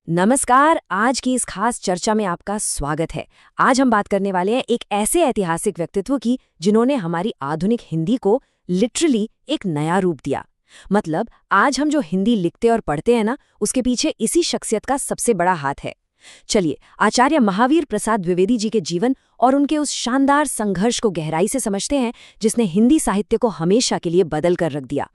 नमस्कार। आज की इस खास चर्चा में आपका स्वागत है। आज हम बात करने वाले हैं एक ऐसे ऐतिहासिक व्यक्तित्व की जिन्होंने हमारी आधुनिक हिंदी को लिटरली एक नया रूप दिया। मतलब आज हम जो हिंदी लिखते और पढ़ते हैं ना, उसके पीछे इसी शख्सियत का सबसे बड़ा हाथ है। चलिए आचार्य महावीर प्रसाद द्विवेदी जी के जीवन और उनके उस शानदार संघर्ष को गहराई से समझते हैं जिसने हिंदी साहित्य को हमेशा के लिए बदल कर रख दिया।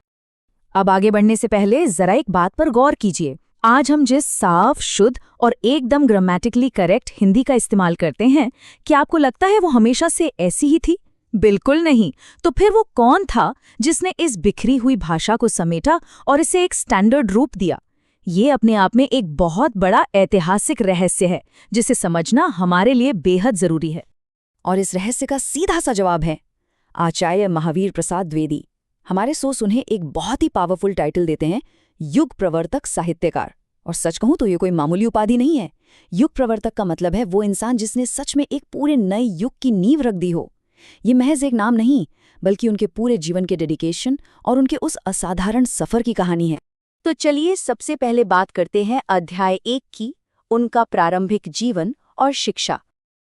अब आगे बढ़ने से पहले जरा एक बात पर गौर कीजिए। आज हम जिस साफ, शुद्ध और एकदम ग्रामेटिकली करेक्ट हिंदी का इस्तेमाल करते हैं, क्या आपको लगता है वो हमेशा से ऐसी ही थी? बिल्कुल नहीं। तो फिर वो कौन था जिसने इस बिखरी हुई भाषा को समेटा और इसे एक स्टैंडर्ड रूप दिया? ये अपने आप में एक बहुत बड़ा ऐतिहासिक रहस्य है जिसे समझना हमारे लिए बेहद जरूरी है। और इस रहस्य का सीधा सा जवाब है आचार्य महावीर प्रसाद द्विवेदी। हमारे सोच उन्हें एक बहुत ही पावरफुल टाइटल देते हैं, युग प्रवर्तक साहित्यकार। और सच कहूं तो ये कोई मामूली उपाधि नहीं है। युग प्रवर्तक का मतलब है वो इंसान जिसने सच में एक पूरे नए युग की नींव रख दी हो। ये महज एक नाम नहीं, बल्कि उनके पूरे जीवन के डेडिकेशन और उनके उस असाधारण सफर की कहानी है। तो चलिए सबसे पहले बात करते हैं अध्याय 1 की, उनका प्रारंभिक जीवन और शिक्षा।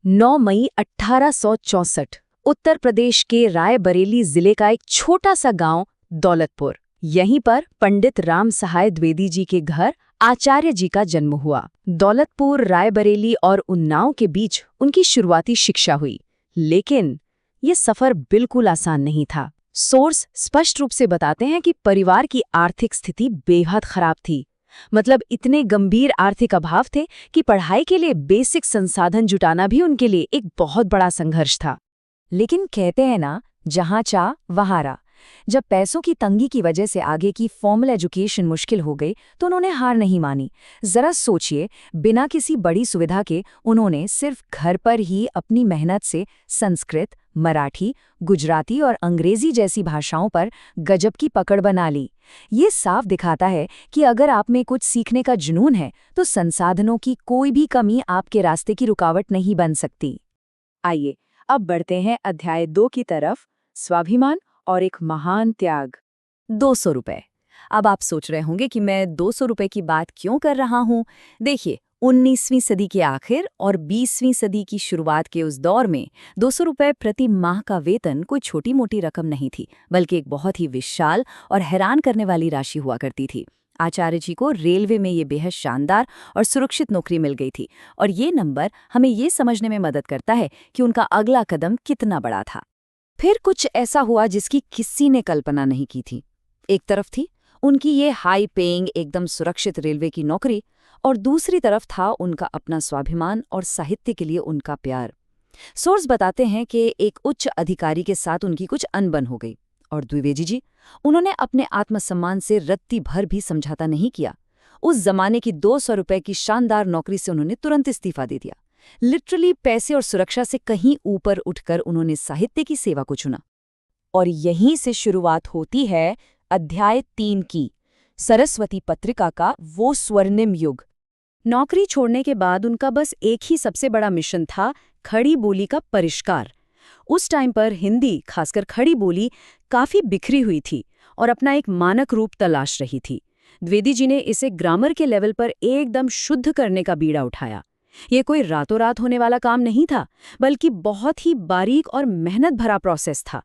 9 मई 1864 उत्तर प्रदेश के रायबरेली जिले का एक छोटा सा गांव दौलतपुर, यहीं पर पंडित राम सहाय द्विवेदी जी के घर आचार्य जी का जन्म हुआ। दौलतपुर, रायबरेली और उन्नाव के बीच उनकी शुरुआती शिक्षा हुई, लेकिन ये सफर बिल्कुल आसान नहीं था। सोर्स स्पष्ट रूप से बताते हैं कि परिवार की आर्थिक स्थिति बेहद खराब थी। मतलब इतने गंभीर आर्थिक अभाव थे कि पढ़ाई के लिए बेसिक संसाधन जुटाना भी उनके लिए एक बहुत बड़ा संघर्ष था। लेकिन कहते हैं ना, जहां चाह वहां राह। जब पैसों की तंगी की वजह से आगे की फॉर्मल एजुकेशन मुश्किल हो गई तो उन्होंने हार नहीं मानी। जरा सोचिए, बिना किसी बड़ी सुविधा के उन्होंने सिर्फ घर पर ही अपनी मेहनत से संस्कृत, मराठी, गुजराती और अंग्रेजी जैसी भाषाओं पर गजब की पकड़ बना ली। ये साफ दिखाता है कि अगर आप में कुछ सीखने का जुनून है तो संसाधनों की कोई भी कमी आपके रास्ते की रुकावट नहीं बन सकती। आइए अब बढ़ते हैं अध्याय 2 की तरफ, स्वाभिमान और एक महान त्याग। 200 रुपए। अब आप सोच रहे होंगे कि मैं 200 रुपए की बात क्यों कर रहा हूं। देखिए, 19वीं सदी के आखिर और 20वीं सदी की शुरुआत के उस दौर में 200 रुपए प्रति माह का वेतन कोई छोटी मोटी रकम नहीं थी, बल्कि एक बहुत ही विशाल और हैरान करने वाली राशि हुआ करती थी। आचार्य जी को रेलवे में ये बेहद शानदार और सुरक्षित नौकरी मिल गई थी, और ये नंबर हमें ये समझने में मदद करता है कि उनका अगला कदम कितना बड़ा था। फिर कुछ ऐसा हुआ जिसकी किसी ने कल्पना नहीं की थी। एक तरफ थी उनकी ये हाई पेइंग एकदम सुरक्षित रेलवे की नौकरी, और दूसरी तरफ था उनका अपना स्वाभिमान और साहित्य के लिए उनका प्यार। सोर्स बताते हैं कि एक उच्च अधिकारी के साथ उनकी कुछ अनबन हो गई, और द्विवेदी जी उन्होंने अपने आत्मसम्मान से रत्ती भर भी समझौता नहीं किया। उस जमाने की 200 रुपए की शानदार नौकरी से उन्होंने तुरंत इस्तीफा दे दिया। लिटरली पैसे और सुरक्षा से कहीं ऊपर उठकर उन्होंने साहित्य की सेवा को चुना। और यहीं से शुरुआत होती है अध्याय 3 की, सरस्वती पत्रिका का वो स्वर्णिम युग। नौकरी छोड़ने के बाद उनका बस एक ही सबसे बड़ा मिशन था, खड़ी बोली का परिष्कार। उस टाइम पर हिंदी, खासकर खड़ी बोली, काफी बिखरी हुई थी और अपना एक मानक रूप तलाश रही थी। द्विवेदी जी ने इसे ग्रामर के लेवल पर एकदम शुद्ध करने का बीड़ा उठाया। ये कोई रातों रात होने वाला काम नहीं था, बल्कि बहुत ही बारीक और मेहनत भरा प्रोसेस था।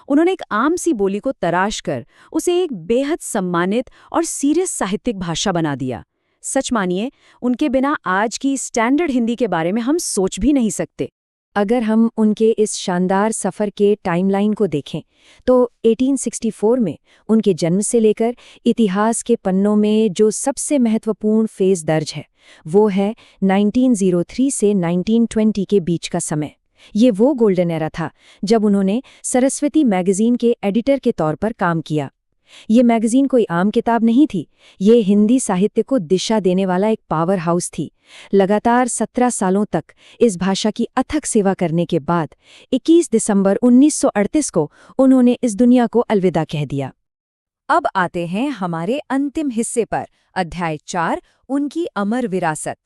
उन्होंने एक आम सी बोली को तराश कर उसे एक बेहद सम्मानित और सीरियस साहित्यिक भाषा बना दिया। सच मानिए, उनके बिना आज की स्टैंडर्ड हिंदी के बारे में हम सोच भी नहीं सकते। अगर हम उनके इस शानदार सफ़र के टाइमलाइन को देखें तो 1864 में उनके जन्म से लेकर इतिहास के पन्नों में जो सबसे महत्वपूर्ण फेज़ दर्ज है वो है 1903 से 1920 के बीच का समय। ये वो गोल्डन एरा था जब उन्होंने सरस्वती मैगज़ीन के एडिटर के तौर पर काम किया। ये मैगज़ीन कोई आम किताब नहीं थी, ये हिंदी साहित्य को दिशा देने वाला एक पावर हाउस थी। लगातार 17 सालों तक इस भाषा की अथक सेवा करने के बाद 21 दिसंबर 1938 को उन्होंने इस दुनिया को अलविदा कह दिया। अब आते हैं हमारे अंतिम हिस्से पर, अध्याय 4, उनकी अमर विरासत।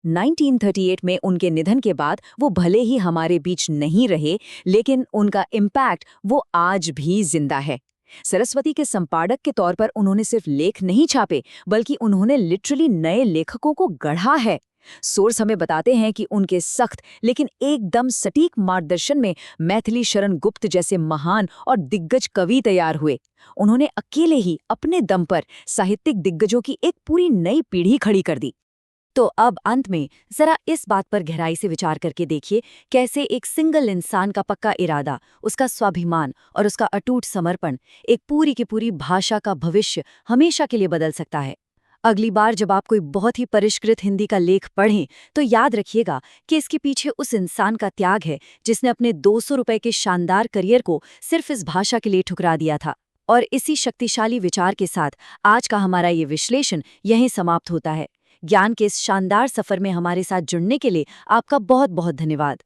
1938 में उनके निधन के बाद वो भले ही हमारे बीच नहीं रहे, लेकिन उनका इम्पैक्ट वो आज भी जिंदा है। सरस्वती के संपादक के तौर पर उन्होंने सिर्फ लेख नहीं छापे, बल्कि उन्होंने लिटरली नए लेखकों को गढ़ा है। सोर्स हमें बताते हैं कि उनके सख्त लेकिन एकदम सटीक मार्गदर्शन में मैथिली शरण गुप्त जैसे महान और दिग्गज कवि तैयार हुए। उन्होंने अकेले ही अपने दम पर साहित्यिक दिग्गजों की एक पूरी नई पीढ़ी खड़ी कर दी। तो अब अंत में जरा इस बात पर गहराई से विचार करके देखिए, कैसे एक सिंगल इंसान का पक्का इरादा, उसका स्वाभिमान और उसका अटूट समर्पण एक पूरी की पूरी भाषा का भविष्य हमेशा के लिए बदल सकता है। अगली बार जब आप कोई बहुत ही परिष्कृत हिंदी का लेख पढ़ें, तो याद रखिएगा कि इसके पीछे उस इंसान का त्याग है जिसने अपने 200 रुपए के शानदार करियर को सिर्फ इस भाषा के लिए ठुकरा दिया था। और इसी शक्तिशाली विचार के साथ आज का हमारा ये विश्लेषण यहीं समाप्त होता है। ज्ञान के इस शानदार सफर में हमारे साथ जुड़ने के लिए आपका बहुत बहुत धन्यवाद।